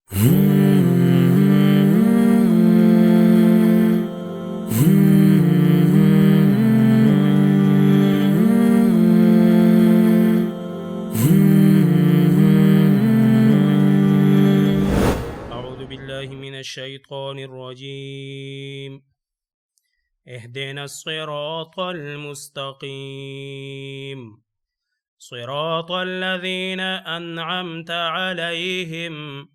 أعوذ بالله من الشيطان الرجيم. اهدنا الصراط المستقيم صراط الذين أنعمت عليهم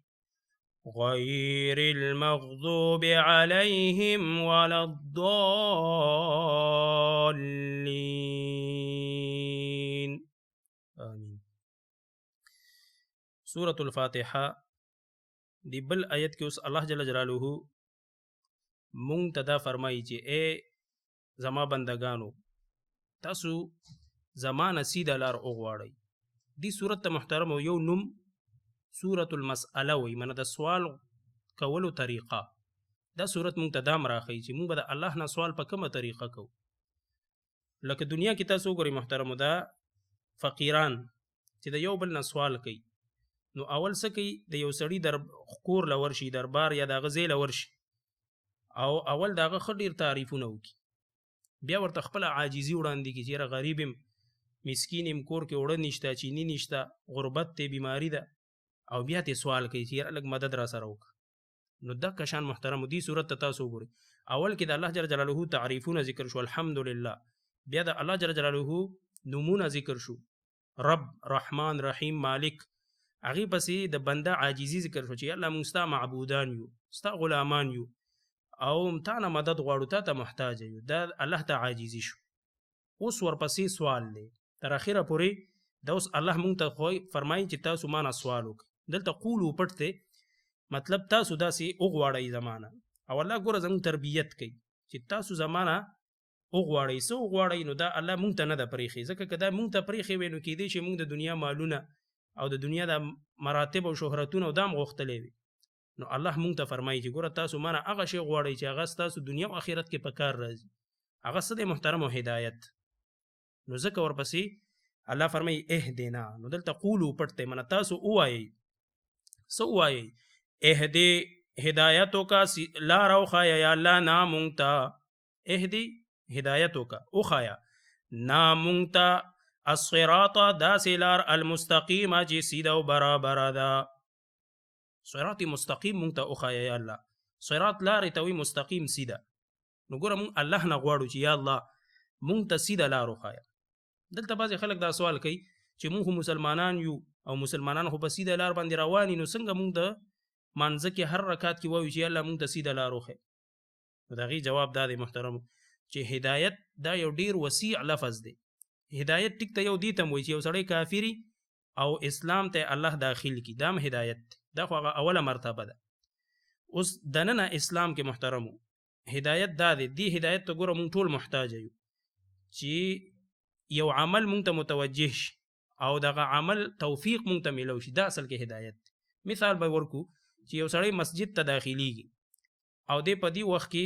غير المغضوب عليهم ولا الضالين آمين. سورة الفاتحة دی بل آیت کې اوس الله جل جلاله مونږ ته دا فرمایي چې اے زما بندگانو تاسو زما نه سیده لار وغواړئ. دی صورت ته محترم یو نوم سورة المسأله وي، منه د سوال کولو طریقه. دا صورت مونږ ته دا راښیي چې مونږ به د الله نه سوال په کومه طریقه کوو. لکه دنیا کې تاسو وګورئ محترمو، دا فقیران چې د یو بل نه سوال کوي، نو اول څه کوي، د یو سړي در کور له ورشي، دربار یا د هغه ځای له ورشي، او اول د هغه ښه ډېر تعریفونه وکړي، بیا ورته خپله عاجزي وړاندې کړي چې یاره غریب یم، مسکین یم، کور کې اوړه نشته، چینی نشته، غربت دی، بیماري ده، او بیا ترې سوال کوي چې یاره لږ مدد را سره وکړه. نو دغه شان محترمو دې صورت ته تاسو وګورئ، اول کې د الله جل جلاله تعریفونه ذکر شو، الحمدلله، بیا د الله جل جلاله نومونه ذکر شو، رب، رحمان، رحیم، مالک، هغې پسې د بنده عاجزي ذکر شو چې الله مونږ ستا معبودان یو، ستا غلامان یو، او تا نه مدد غواړو، تا ته محتاج یو. دا الله ته عاجزي شو. اوس ورپسې سوال دی تر اخره پورې. دا اوس الله مونږ ته فرمایي چې تاسو ما نه سوال وکړئ. دلته قولو پټ دی، مطلب تاسو داسې وغواړئ زما نه. او الله ګوره زموږ تربیت کوي چې تاسو زما نه وغواړئ. څه وغواړئ؟ نو دا الله مونږ ته نه ده پرېښی، ځکه که دا مونږ ته پرېښی وی نو کېدی چې مونږ د دنیا مالونه او د دنیا د مراتب او شهرتونه او دا هم غوښتلی وي. نو الله مونږ ته فرمایي چې ګوره تاسو ما نه هغه شی غواړئ چې هغه ستاسو دنیا او آخرت کې په کار راځي. هغه څه دی محترم او هدایت. نو ځکه ورپسې الله فرمایي اهدنا. نو دلته قولو پټ دی، منه تاسو ووایئ. څه ووایئ؟ اهدې هدایت وکړه، لار وښایه یا الله نا مونږ ته. اهدې هدایت وکړه، وښایه نا مونږ ته الصراط داسې لار المستقیمه چې سیده او برابره ده. صراط مستقیم مونږ ته وښایه یا الله. صراط لارې ته وایي، مستقیم سیده. نو ګوره مونږ الله نه غواړو چې یا الله مونږ ته سیده لار وښایه. دلته بعضې خلک دا سوال کوي چې مونږ خو مسلمانان یو او مسلمانان خو په سیده لار باندې روان یو، نو څنګه مونږ د مانځه کې هر رکعت کې وایو چې یا الله مونږ ته سیده لار وښایه؟ نو د هغې جواب دا دی محترمو چې هدایت دا یو ډېر وسیع لفظ دی. هدایت ټیک ته یو دې ته وایي چې یو سړی کافري او اسلام ته الله داخل کی، دا هم هدایت دی. دا خو هغه اوله مرتبه ده. اوس دننه اسلام کې محترمو هدایت دا دی، دې هدایت ته ګوره مونږ ټول محتاج یو چې یو عمل مونږ ته متوجه شي او دغه عمل توفیق مونږ ته میلو شي. دا اصل کې هدایت دی. مثال به ورکو چې یو سړی مسجد ته داخلیږي او دې په دې وخت کې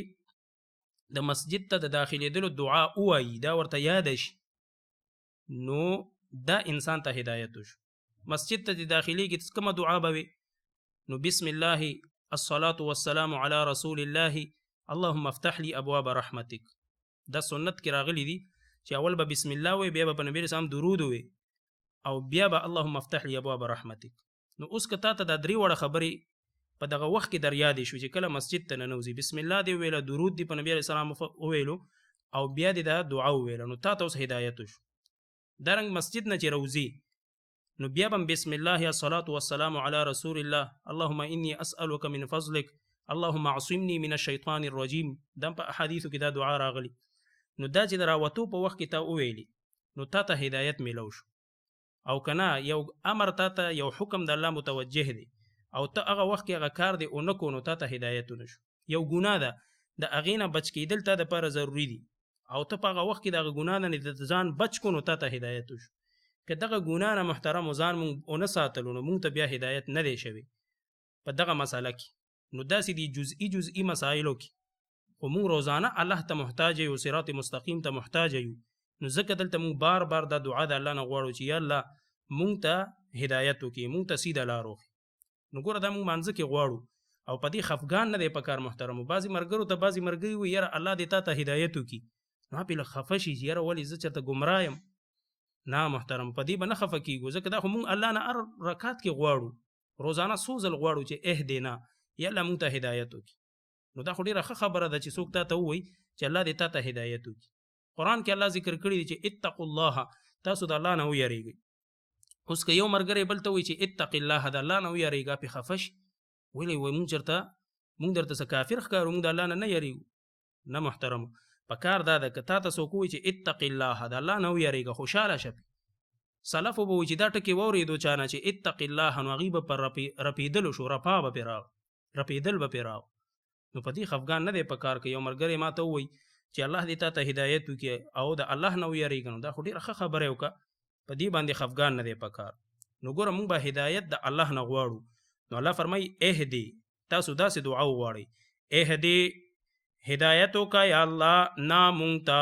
د مسجد ته د داخلېدلو دعا ووایي، دا ورته یاد شي، نو دا انسان ته هدایت وشو. مسجد ته د داخلېږي کومه دعا به وي؟ نو بسم الله الصلاة والسلام على رسول الله اللهم افتح لي ابواب رحمتك. دا سنت کې راغلی دي چې اول به بسم الله وي، بیا به په نبی رسول درود وي، او بیا به اللهم افتح لي ابواب رحمتك. نو اوس که تا ته دا درې وړه خبرې په دغه وخت کې در یادې شو چې کله مسجد ته ننوځي، بسم الله دې وویله، درود دې په نبي علیه السلام وویلو، او بیا دې دا دعا وویله، نو تا ته اوس هدایت وشو. دارنګ مسجد نه چې روځي نو بیا به بسم الله الصلاة والسلام على رسول الله اللهم اني اسألك من فضلك اللهم عصمني من الشیطان الرجیم. دا په احادیثو کې دا دعا راغلی. نو دا چې د راوتو په وخت کې تا وویلي نو تا ته هدایت میلو شو. او کنه یو امر تا ته، یو حکم د الله متوجه دی او ته هغه وخت کې هغه کار دی اونه کو، نو تا ته هدایت ونه شو. یو ګناه ده، د هغې نه بچ کېدل تا دپاره ضروري دي، او ته په هغه وخت کې د هغه ګناه نه د ځان بچ کو، نو تا ته هدایت وشو. که دغه ګناه نه محترمو ځان مونږ ونه ساتلو نو مونږ ته بیا هدایت نه دی شوی په دغه مسله کې. نو داسې دي جزئي مسایلو کې خو مونږ روزانه الله ته محتاج یو، صراط مستقیم ته محتاج یو. نو ځکه دلته مونږ بار بار دا دعا د الله نه غواړو چې یا الله مونږ ته هدایت وکړي، مونږ ته سیده لار وښیي. نو ګوره دا موږ مانځه کې غواړو او په دې خفګان نه دی پکار محترمو. بعضې ملګرو ته بعضې ملګري وایي یاره الله دې تا ته هدایت وکړي، نو هغه پې لږ خفه شي چې یاره ولې زه چېرته ګمراه یم. نه محترم په دې به نه خفه کېږو، ځکه دا خو موږ الله نه هر رکعت کې غواړو، روزانه څو ځل غواړو چې اهدنا یا الله موږ ته هدایت وکړي. نو دا خو ډېره ښه خبره ده چې څوک تا ته ووایي چې الله دې تا ته هدایت وکړي. قرآن کې الله ذکر کړی دی چې اتقوا الله، تاسو د الله نه ویریږئ. اوس که یو ملګری بل ته وایي چې اتق الله، د الله نه ویریږه، پې خفه شي ولې وایي موږ درته څه کافر ښکارو، موږ د الله نه نه یریږو. نه محترمو، په کار دا ده که تا ته څوک ووایي چې اتق الله، د الله نه ویریږه، خوشحاله شه. سلفو به وایي چې دا ټکې واورېدو چا نه چې اتق الله، نو هغوی به پر رپېدلو شو، رپا به پرې راغو، رپېدل به پرې راغو. نو په دې خفګان نه دی په کار که یو ملګری ما ته ووایي چې الله دې تا ته هدایت وکړي او د الله نه ویریږه، نو دا خو ډېره ښه خبره یې وکړه، په دې باندې خفګان نه دی په کار. نو ګوره موږ به هدایت د الله نه غواړو. نو الله فرمایي اهدي، تاسو داسې دعا وغواړئ، اهدي هدایت وکړه یا الله نا مونږ ته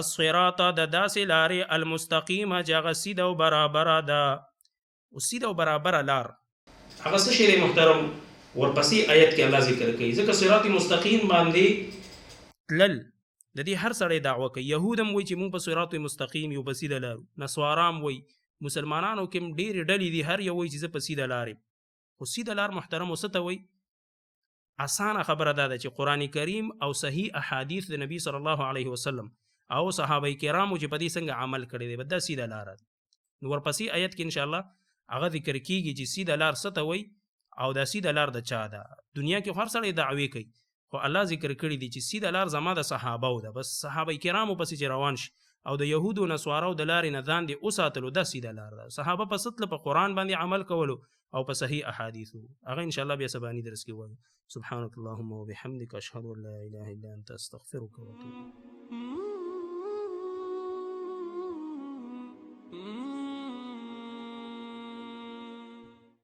الصراط د داسې لارې المستقیمه چې هغه سیده او برابره ده. او سیده او برابره لار هغه څه شی دی محترم؟ ورپسې آیت کې الله ذکر کوي، ځکه صراط مستقیم باندې تلل د دې هر سړی دعوه کوي. یهود هم وایي چې موږ په صراط مستقیم یو، په سیده لارو. نصوارام وایي، مسلمانانو کې هم ډېرې ډلې دي، هر یو وایي چې زه په سیده لار یم. خو سیده لار محترمو څه ته وایي؟ اسانه خبره دا ده چې قرآن کریم او صحیح احادیث د نبی صلی الله علیه وسلم او صحابه کرامو چې په دې څنګه عمل کړی دی، دا سیده لار ده. نو ورپسې آیت کې انشاءالله هغه ذکر کیږي چې سیده لار څه ته وایي او دا سیده لار د چا ده. دنیا کې هر سړی دعوې کوي، خو الله ذکر کړی دی چې سیده لار زما د صحابه ده، بس صحابه کرامو پسې چې روان شي او د یهودو نصواراو د لارې نه ځان دې وساتلو، دا سیده لار ده. صحابه په ستله په قرآن باندې عمل کولو او په صحیح احادیثو. هغه انشاءالله بیا سباني درس کې وایو. سبحانك اللهم وبحمدك اشهد ان لا اله الا انت استغفرك واتوب.